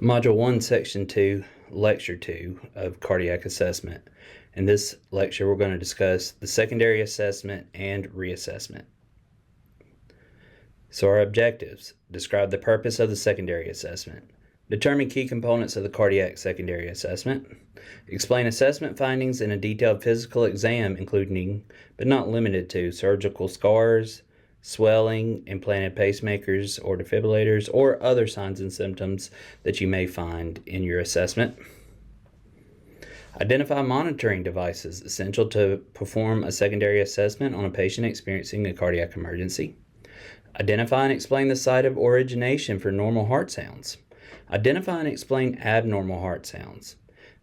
Module 1, Section 2, Lecture 2 of Cardiac Assessment. In this lecture, we're going to discuss the secondary assessment and reassessment. So our objectives: describe the purpose of the secondary assessment, determine key components of the cardiac secondary assessment, explain assessment findings in a detailed physical exam including, but not limited to, surgical scars, swelling, implanted pacemakers or defibrillators, or other signs and symptoms that you may find in your assessment. Identify monitoring devices essential to perform a secondary assessment on a patient experiencing a cardiac emergency. Identify and explain the site of origination for normal heart sounds. Identify and explain abnormal heart sounds.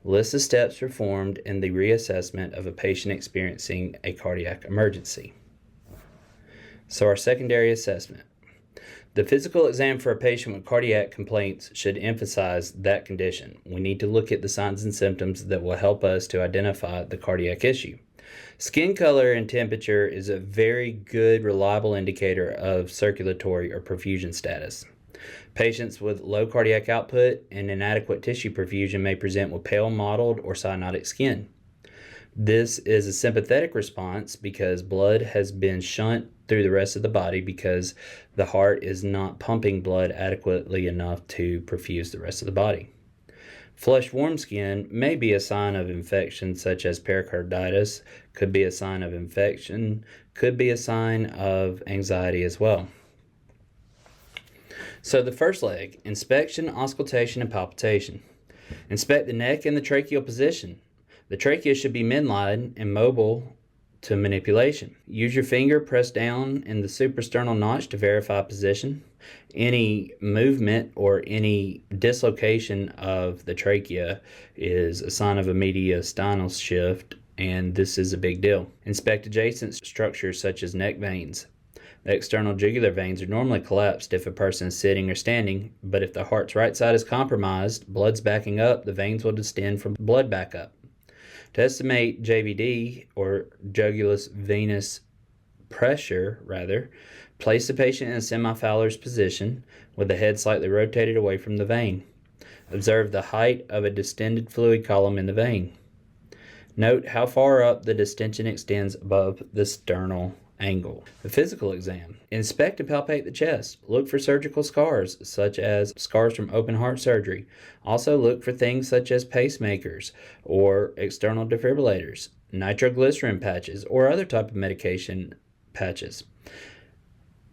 List the steps performed in the reassessment of a patient experiencing a cardiac emergency. So our secondary assessment. The physical exam for a patient with cardiac complaints should emphasize that condition. We need to look at the signs and symptoms that will help us to identify the cardiac issue. Skin color and temperature is a very good, reliable indicator of circulatory or perfusion status. Patients with low cardiac output and inadequate tissue perfusion may present with pale, mottled, or cyanotic skin. This is a sympathetic response because blood has been shunt through the rest of the body because the heart is not pumping blood adequately enough to perfuse the rest of the body. Flushed, warm skin may be a sign of infection such as pericarditis, could be a sign of infection, could be a sign of anxiety as well. So the first leg: inspection, auscultation, and palpitation. Inspect the neck and the tracheal position. The trachea should be midline and mobile to manipulation. Use your finger, press down in the suprasternal notch to verify position. Any movement or any dislocation of the trachea is a sign of a mediastinal shift, and this is a big deal. Inspect adjacent structures such as neck veins. The external jugular veins are normally collapsed if a person is sitting or standing, but if the heart's right side is compromised, blood's backing up, the veins will distend from blood backup. To estimate JVD, or jugulus venous pressure, place the patient in a semi-Fowler's position with the head slightly rotated away from the vein. Observe the height of a distended fluid column in the vein. Note how far up the distension extends above the sternal angle. The physical exam. Inspect and palpate the chest. Look for surgical scars, such as scars from open heart surgery. Also look for things such as pacemakers or external defibrillators, nitroglycerin patches, or other type of medication patches.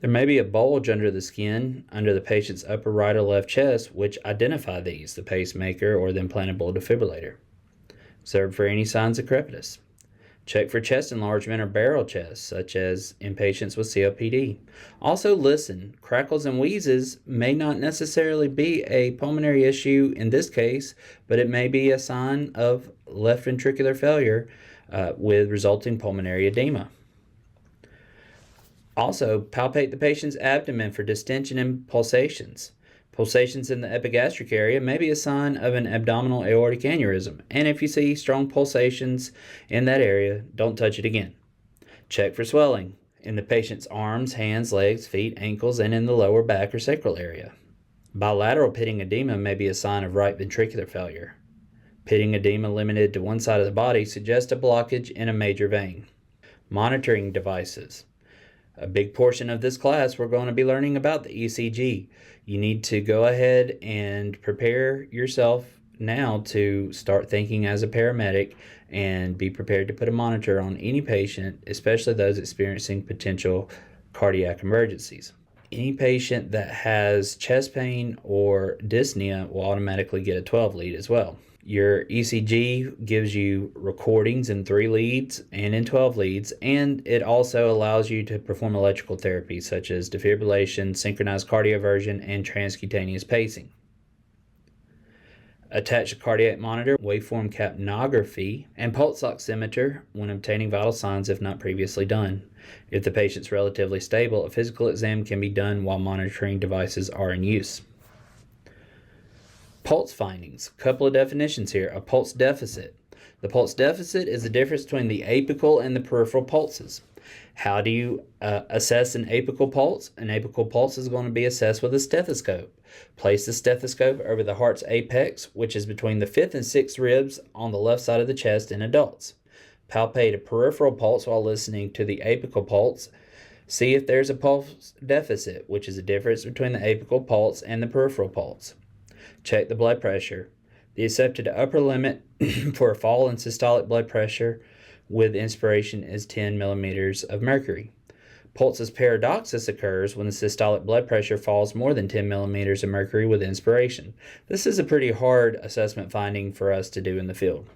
There may be a bulge under the skin under the patient's upper right or left chest, which identify these, the pacemaker or the implantable defibrillator. Observe for any signs of crepitus. Check for chest enlargement or barrel chest, such as in patients with COPD. Also listen. Crackles and wheezes may not necessarily be a pulmonary issue in this case, but it may be a sign of left ventricular failure with resulting pulmonary edema. Also, palpate the patient's abdomen for distension and pulsations. Pulsations in the epigastric area may be a sign of an abdominal aortic aneurysm, and if you see strong pulsations in that area, don't touch it again. Check for swelling in the patient's arms, hands, legs, feet, ankles, and in the lower back or sacral area. Bilateral pitting edema may be a sign of right ventricular failure. Pitting edema limited to one side of the body suggests a blockage in a major vein. Monitoring devices. A big portion of this class, we're going to be learning about the ECG. You need to go ahead and prepare yourself now to start thinking as a paramedic and be prepared to put a monitor on any patient, especially those experiencing potential cardiac emergencies. Any patient that has chest pain or dyspnea will automatically get a 12 lead as well. Your ECG gives you recordings in 3 leads and in 12 leads, and it also allows you to perform electrical therapy such as defibrillation, synchronized cardioversion, and transcutaneous pacing. Attach a cardiac monitor, waveform capnography, and pulse oximeter when obtaining vital signs if not previously done. If the patient's relatively stable, a physical exam can be done while monitoring devices are in use. Pulse findings. A couple of definitions here. A pulse deficit. The pulse deficit is the difference between the apical and the peripheral pulses. How do you assess an apical pulse? An apical pulse is going to be assessed with a stethoscope. Place the stethoscope over the heart's apex, which is between the 5th and 6th ribs on the left side of the chest in adults. Palpate a peripheral pulse while listening to the apical pulse. See if there's a pulse deficit, which is a difference between the apical pulse and the peripheral pulse. Check the blood pressure. The accepted upper limit for a fall in systolic blood pressure with inspiration is 10 millimeters of mercury. Pulsus paradoxus occurs when the systolic blood pressure falls more than 10 millimeters of mercury with inspiration. This is a pretty hard assessment finding for us to do in the field.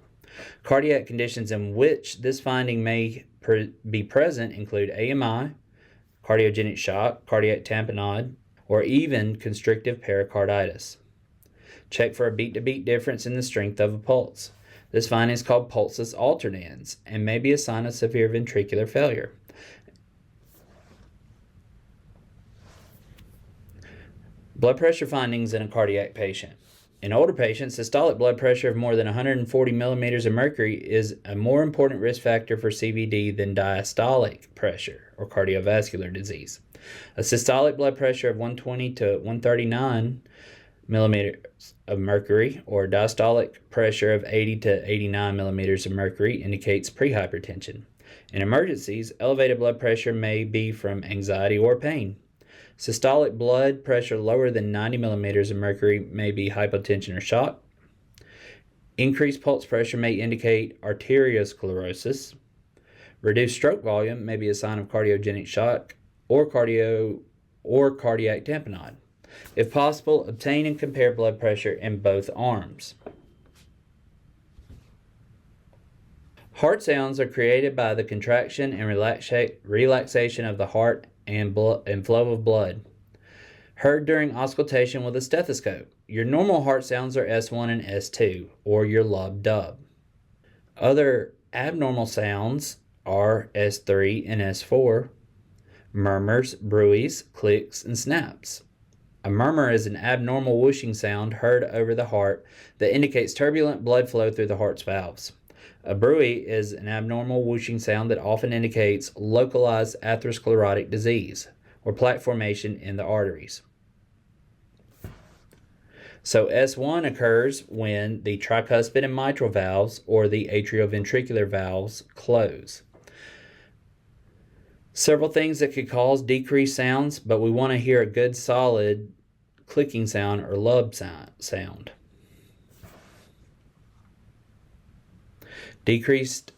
Cardiac conditions in which this finding may be present include AMI, cardiogenic shock, cardiac tamponade, or even constrictive pericarditis. Check for a beat-to-beat difference in the strength of a pulse. This finding is called pulsus alternans and may be a sign of severe ventricular failure. Blood pressure findings in a cardiac patient. In older patients, systolic blood pressure of more than 140 millimeters of mercury is a more important risk factor for CVD than diastolic pressure or cardiovascular disease. A systolic blood pressure of 120 to 139 millimeters of mercury or diastolic pressure of 80 to 89 millimeters of mercury indicates prehypertension. In emergencies, elevated blood pressure may be from anxiety or pain. Systolic blood pressure lower than 90 millimeters of mercury may be hypotension or shock. Increased pulse pressure may indicate arteriosclerosis. Reduced stroke volume may be a sign of cardiogenic shock or cardiac tamponade. If possible, obtain and compare blood pressure in both arms. Heart sounds are created by the contraction and relaxation of the heart and flow of blood. Heard during auscultation with a stethoscope. Your normal heart sounds are S1 and S2, or your lub-dub. Other abnormal sounds are S3 and S4, murmurs, bruits, clicks, and snaps. A murmur is an abnormal whooshing sound heard over the heart that indicates turbulent blood flow through the heart's valves. A bruit is an abnormal whooshing sound that often indicates localized atherosclerotic disease or plaque formation in the arteries. So S1 occurs when the tricuspid and mitral valves or the atrioventricular valves close. Several things that could cause decreased sounds, but we want to hear a good solid clicking sound or lub sound. Decreased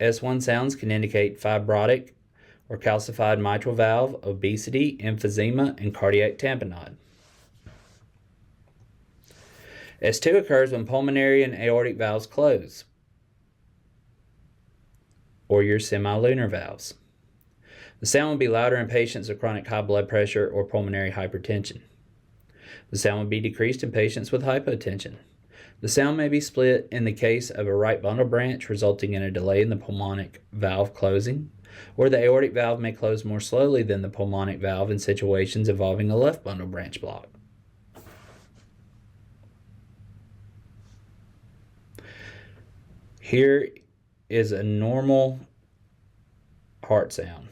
S1 sounds can indicate fibrotic or calcified mitral valve, obesity, emphysema, and cardiac tamponade. S2 occurs when pulmonary and aortic valves close, or your semilunar valves. The sound will be louder in patients with chronic high blood pressure or pulmonary hypertension. The sound will be decreased in patients with hypotension. The sound may be split in the case of a right bundle branch, resulting in a delay in the pulmonic valve closing, or the aortic valve may close more slowly than the pulmonic valve in situations involving a left bundle branch block. Here is a normal heart sound.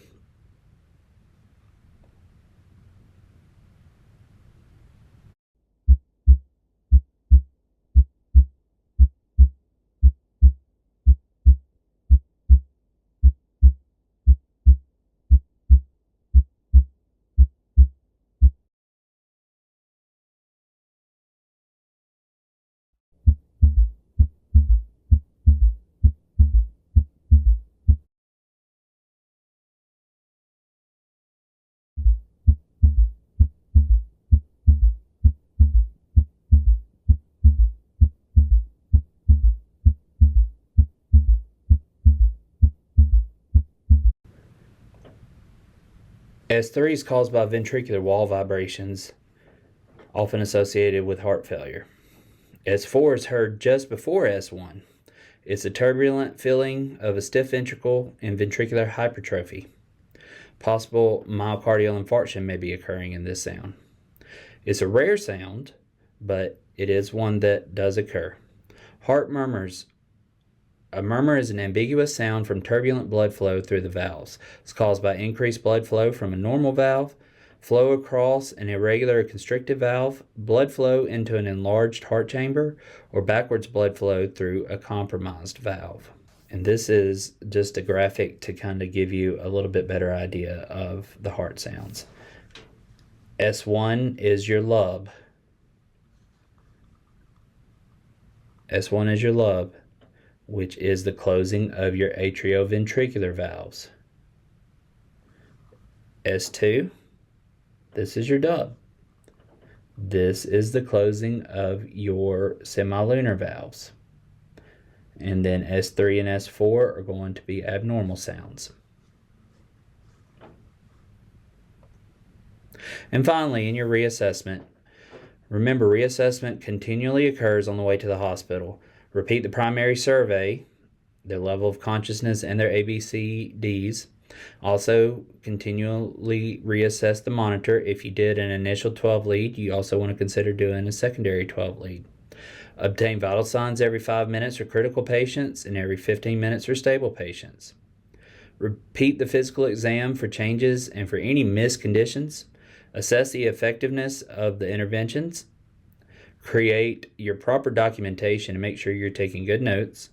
S3 is caused by ventricular wall vibrations, often associated with heart failure. S4 is heard just before S1. It's a turbulent filling of a stiff ventricle and ventricular hypertrophy. Possible myocardial infarction may be occurring in this sound. It's a rare sound, but it is one that does occur. Heart murmurs. A murmur is an ambiguous sound from turbulent blood flow through the valves. It's caused by increased blood flow from a normal valve, flow across an irregular constrictive valve, blood flow into an enlarged heart chamber, or backwards blood flow through a compromised valve. And this is just a graphic to kind of give you a little bit better idea of the heart sounds. S1 is your lub. S1 is your lub, which is the closing of your atrioventricular valves. S2, this is your dub. This is the closing of your semilunar valves. And then S3 and S4 are going to be abnormal sounds. And finally, in your reassessment, remember, reassessment continually occurs on the way to the hospital. Repeat the primary survey, their level of consciousness, and their ABCDs. Also, continually reassess the monitor. If you did an initial 12 lead, you also want to consider doing a secondary 12 lead. Obtain vital signs every 5 minutes for critical patients and every 15 minutes for stable patients. Repeat the physical exam for changes and for any missed conditions. Assess the effectiveness of the interventions. Create your proper documentation and make sure you're taking good notes.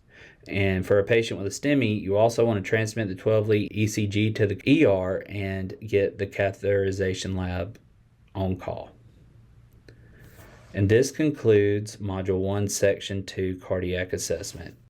And for a patient with a STEMI, you also want to transmit the 12-lead ECG to the ER and get the catheterization lab on call. And this concludes Module 1, Section 2, Cardiac Assessment.